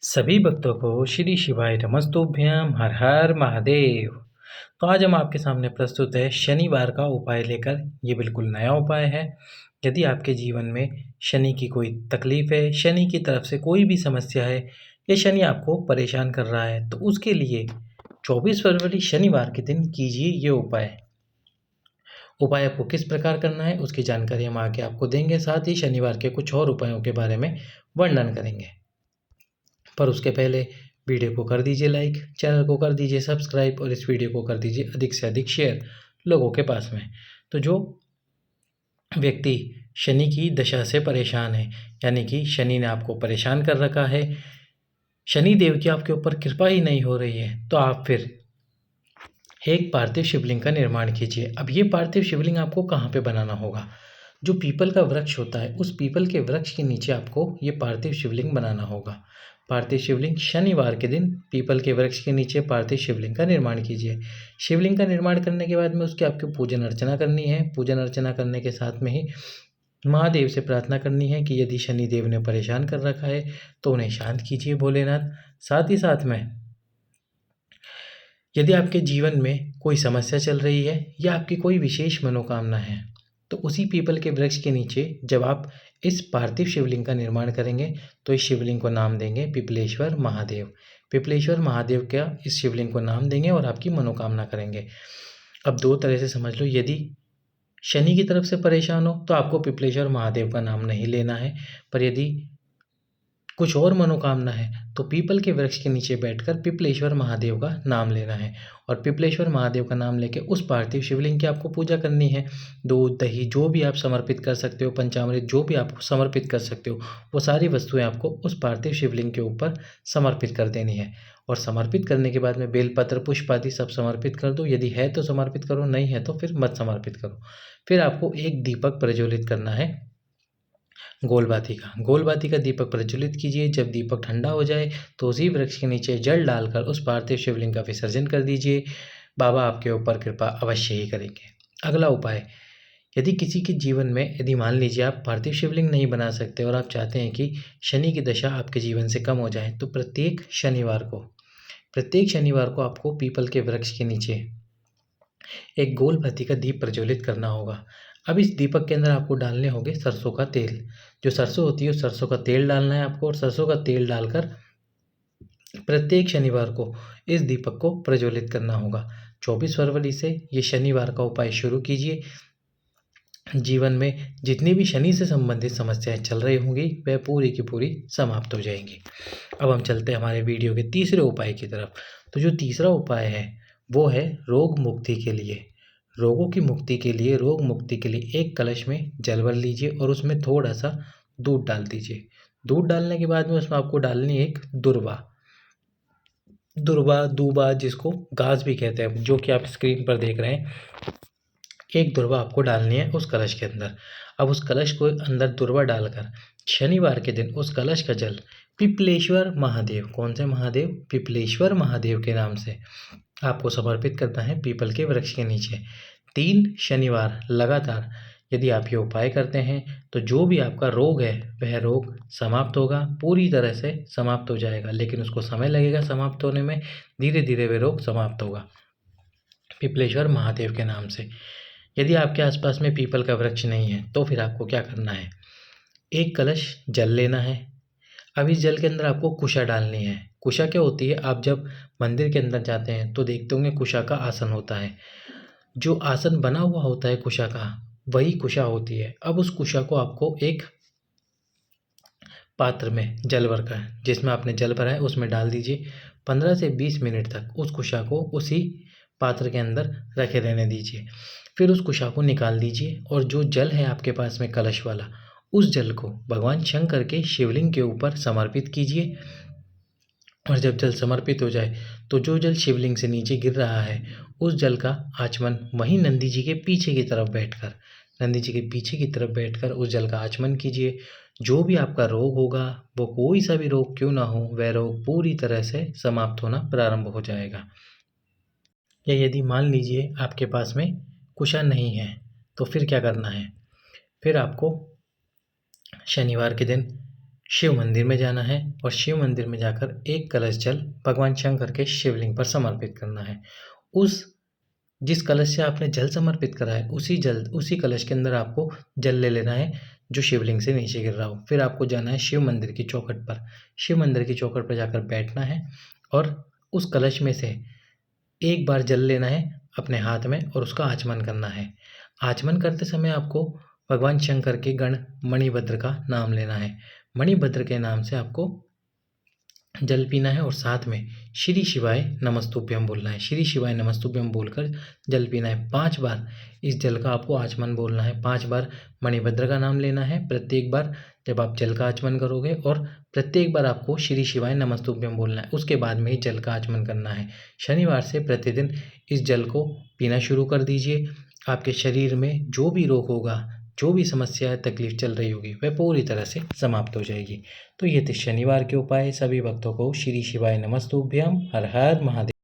सभी भक्तों को श्री शिवाय नमस्तुभ्यम हर हर महादेव। तो आज हम आपके सामने प्रस्तुत है शनिवार का उपाय लेकर। ये बिल्कुल नया उपाय है। यदि आपके जीवन में शनि की कोई तकलीफ है, शनि की तरफ से कोई भी समस्या है या शनि आपको परेशान कर रहा है, तो उसके लिए 24 फरवरी शनिवार के दिन कीजिए ये उपाय। उपाय आपको किस प्रकार करना है उसकी जानकारी हम आगे आपको देंगे, साथ ही शनिवार के कुछ और उपायों के बारे में वर्णन करेंगे। पर उसके पहले वीडियो को कर दीजिए लाइक, चैनल को कर दीजिए सब्सक्राइब और इस वीडियो को कर दीजिए अधिक से अधिक शेयर लोगों के पास में। तो जो व्यक्ति शनि की दशा से परेशान है, यानी कि शनि ने आपको परेशान कर रखा है, शनि देव की आपके ऊपर कृपा ही नहीं हो रही है, तो आप फिर एक पार्थिव शिवलिंग का निर्माण कीजिए। अब ये पार्थिव शिवलिंग आपको कहाँ पे बनाना होगा? जो पीपल का वृक्ष होता है, उस पीपल के वृक्ष के नीचे आपको ये पार्थिव शिवलिंग बनाना होगा। पार्थिव शिवलिंग शनिवार के दिन पीपल के वृक्ष के नीचे पार्थिव शिवलिंग का निर्माण कीजिए। शिवलिंग का निर्माण करने के बाद में उसकी आपको पूजन अर्चना करनी है। पूजन अर्चना करने के साथ में ही महादेव से प्रार्थना करनी है कि यदि शनि देव ने परेशान कर रखा है तो उन्हें शांत कीजिए भोलेनाथ। साथ ही साथ में यदि आपके जीवन में कोई समस्या चल रही है या आपकी कोई विशेष मनोकामना है, तो उसी पीपल के वृक्ष के नीचे जब आप इस पार्थिव शिवलिंग का निर्माण करेंगे तो इस शिवलिंग को नाम देंगे पिपलेश्वर महादेव। पिपलेश्वर महादेव का इस शिवलिंग को नाम देंगे और आपकी मनोकामना करेंगे। अब दो तरह से समझ लो, यदि शनि की तरफ से परेशान हो तो आपको पिपलेश्वर महादेव का नाम नहीं लेना है, पर यदि कुछ और मनोकामना है तो पीपल के वृक्ष के नीचे बैठकर पिपलेश्वर महादेव का नाम लेना है और पिपलेश्वर महादेव का नाम लेके उस पार्थिव शिवलिंग की आपको पूजा करनी है। दूध दही जो भी आप समर्पित कर सकते हो, पंचामृत जो भी आप समर्पित कर सकते हो, वो सारी वस्तुएं आपको उस पार्थिव शिवलिंग के ऊपर समर्पित कर देनी है। और समर्पित करने के बाद में बेलपत्र पुष्प आदि सब समर्पित कर दो। यदि है तो समर्पित करो, नहीं है तो फिर मत समर्पित करो। फिर आपको एक दीपक प्रज्वलित करना है, गोलबाती का दीपक प्रज्वलित कीजिए। जब दीपक ठंडा हो जाए तो उसी वृक्ष के नीचे जल डालकर उस पार्थिव शिवलिंग का विसर्जन कर दीजिए। बाबा आपके ऊपर कृपा अवश्य ही करेंगे। अगला उपाय, यदि किसी के जीवन में यदि मान लीजिए आप पार्थिव शिवलिंग नहीं बना सकते और आप चाहते हैं कि शनि की दशा आपके जीवन से कम हो जाए, तो प्रत्येक शनिवार को आपको पीपल के वृक्ष के नीचे एक गोल बत्ती का दीप प्रज्वलित करना होगा। अब इस दीपक के अंदर आपको डालने होंगे सरसों का तेल। जो सरसों होती है उस सरसों का तेल डालना है आपको, और सरसों का तेल डालकर प्रत्येक शनिवार को इस दीपक को प्रज्वलित करना होगा। 24 फरवरी से ये शनिवार का उपाय शुरू कीजिए। जीवन में जितनी भी शनि से संबंधित समस्याएं चल रही होंगी वह पूरी की पूरी समाप्त हो जाएंगी। अब हम चलते हैं हमारे वीडियो के तीसरे उपाय की तरफ। तो जो तीसरा उपाय है वो है रोग मुक्ति के लिए। रोग मुक्ति के लिए एक कलश में जल भर लीजिए और उसमें थोड़ा सा दूध डाल दीजिए। दूध डालने के बाद में उसमें आपको डालनी है एक दुर्वा, दूबा जिसको घास भी कहते हैं, जो कि आप स्क्रीन पर देख रहे हैं। एक दुर्वा आपको डालनी है उस कलश के अंदर। अब उस कलश को अंदर दुर्वा डालकर शनिवार के दिन उस कलश का जल पिपलेश्वर महादेव, कौन से महादेव? पिपलेश्वर महादेव के नाम से आपको समर्पित करना है पीपल के वृक्ष के नीचे। 3 शनिवार लगातार यदि आप ये उपाय करते हैं तो जो भी आपका रोग है वह रोग समाप्त होगा, पूरी तरह से समाप्त हो जाएगा, लेकिन उसको समय लगेगा समाप्त होने में। धीरे धीरे वह रोग समाप्त होगा पिपलेश्वर महादेव के नाम से। यदि आपके आसपास में पीपल का वृक्ष नहीं है तो फिर आपको क्या करना है, एक कलश जल लेना है। अब इस जल के अंदर आपको कुशा डालनी है। कुशा क्या होती है? आप जब मंदिर के अंदर जाते हैं तो देखते होंगे कुशा का आसन होता है। जो आसन बना हुआ होता है कुशा का, वही कुशा होती है। अब उस कुशा को आपको एक पात्र में जल भरकर, जिसमें आपने जल भरा है उसमें डाल दीजिए। 15 से 20 मिनट तक उस कुशा को उसी पात्र के अंदर रखे रहने दीजिए। फिर उस कुशा को निकाल दीजिए और जो जल है आपके पास में कलश वाला, उस जल को भगवान शंकर के शिवलिंग के ऊपर समर्पित कीजिए। और जब जल समर्पित हो जाए तो जो जल शिवलिंग से नीचे गिर रहा है उस जल का आचमन वहीं नंदी जी के पीछे की तरफ बैठकर उस जल का आचमन कीजिए। जो भी आपका रोग होगा, वो कोई सा भी रोग क्यों ना हो, वह रोग पूरी तरह से समाप्त होना प्रारंभ हो जाएगा। या यदि मान लीजिए आपके पास में कुशा नहीं है तो फिर क्या करना है, फिर आपको शनिवार के दिन शिव मंदिर में जाना है और शिव मंदिर में जाकर एक कलश जल भगवान शंकर के शिवलिंग पर समर्पित करना है। उस जिस कलश से आपने जल समर्पित करा है उसी कलश के अंदर आपको जल ले लेना है जो शिवलिंग से नीचे गिर रहा हो। फिर आपको जाना है शिव मंदिर की चौखट पर। शिव मंदिर की चौखट पर जाकर बैठना है और उस कलश में से एक बार जल लेना है अपने हाथ में और उसका आचमन करना है। आचमन करते समय आपको भगवान शंकर के गण मणिभद्र का नाम लेना है। मणिभद्र के नाम से आपको जल पीना है और साथ में श्री शिवाय नमस्तुभ्यम बोलना है। श्री शिवाय नमस्तुभ्यम बोलकर जल पीना है। 5 बार इस जल का आपको आचमन बोलना है। 5 बार मणिभद्र का नाम लेना है प्रत्येक बार जब आप जल का आचमन करोगे, और प्रत्येक बार आपको श्री शिवाय नमस्तुभ्यम बोलना है। उसके बाद में ही जल का आचमन करना है। शनिवार से प्रतिदिन इस जल को पीना शुरू कर दीजिए। आपके शरीर में जो भी रोग होगा, जो भी समस्या तकलीफ चल रही होगी, वह पूरी तरह से समाप्त हो जाएगी। तो ये थे शनिवार के उपाय। सभी भक्तों को श्री शिवाय नमस्तुभ्यम। हर हर महादेव।